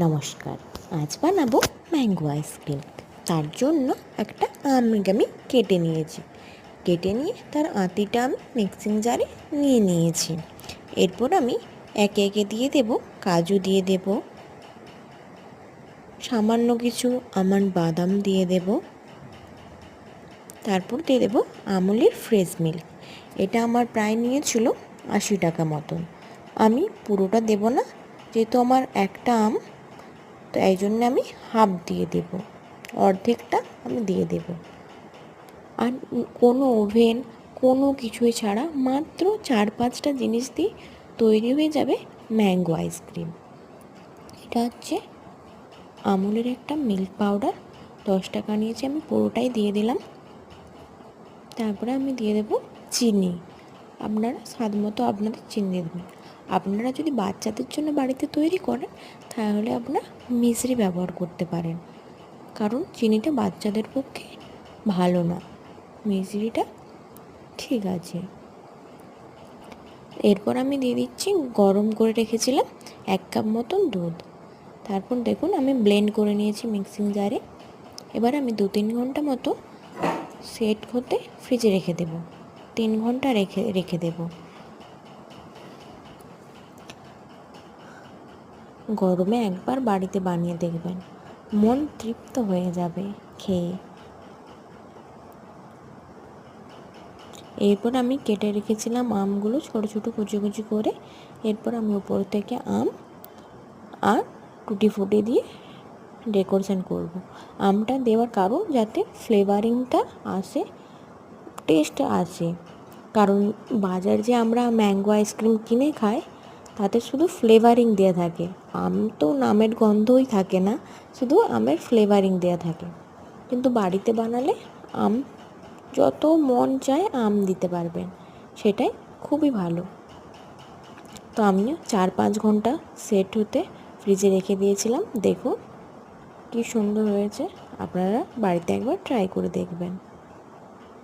নমস্কার। আজ বানাবো ম্যাঙ্গো আইসক্রিম। তার জন্য একটা আম আমি কেটে নিয়েছি। কেটে নিয়ে তার আঁতিটা আমি মিক্সিং জারে নিয়ে নিয়েছি। এরপর আমি একে একে দিয়ে দেব কাজু, দিয়ে দেব সামান্য কিছু আমন্ড, বাদাম দিয়ে দেব, তারপর দিয়ে দেব আমুলের ফ্রেশ মিল্ক। এটা আমার প্রায় নিয়েছিল 80 টাকা মতন। আমি পুরোটা দেব না, যেহেতু আমার একটা আম, তো এই জন্য আমি হাফ দিয়ে দেব, অর্ধেকটা আমি দিয়ে দেব। আর কোনো ওভেন, কোনো কিছুই ছাড়া মাত্র 4-5টা জিনিস দিয়ে তৈরি হয়ে যাবে ম্যাঙ্গো আইসক্রিম। এটা হচ্ছে আমুলের একটা মিল্ক পাউডার, 10 টাকা নিয়েছি, আমি পুরোটাই দিয়ে দিলাম। তারপরে আমি দিয়ে দেব চিনি। আপনারা স্বাদ মতো আপনাদের চিনি দেবেন। আপনারা যদি বাচ্চাদের জন্য বাড়িতে তৈরি করেন তাহলে আপনারা মিশ্রি ব্যবহার করতে পারেন, কারণ চিনিটা বাচ্চাদের পক্ষে ভালো না, মিশ্রিটা ঠিক আছে। এরপর আমি দিয়ে দিচ্ছি গরম করে রেখেছিলাম 1 কাপ মতন দুধ। তারপর দেখুন আমি ব্লেন্ড করে নিয়েছি মিক্সিং জারে। এবার আমি 2-3 ঘন্টা মতো সেট হতে ফ্রিজে রেখে দেব। 3 ঘন্টা রেখে দেব। গরমে একবার বাড়িতে বানিয়ে দেখবেন, মন তৃপ্ত হয়ে যাবে খেয়ে। এরপর আমি কেটে রেখেছিলাম আমগুলো ছোটো ছোটো কুচি কুচি করে। এরপর আমি উপর থেকে আম আর টুটি ফুটি দিয়ে ডেকোরেশন করব। আমটা দেওয়ার কারণ যাতে ফ্লেভারিংটা আসে, টেস্ট আসে। কারণ বাজার যে আমরা ম্যাঙ্গো আইসক্রিম কিনে খাই তাতে শুধু ফ্লেভারিং দেওয়া থাকে, আম তো নামের গন্ধই থাকে না, শুধু আমের ফ্লেভারিং দেওয়া থাকে। কিন্তু বাড়িতে বানালে আম যত মন চায় আম দিতে পারবেন, সেটাই খুবই ভালো। তো আমিও 4-5 ঘন্টা সেট হতে ফ্রিজে রেখে দিয়েছিলাম। দেখুন কি সুন্দর হয়েছে, আপনারা বাড়িতে একবার ট্রাই করে দেখবেন।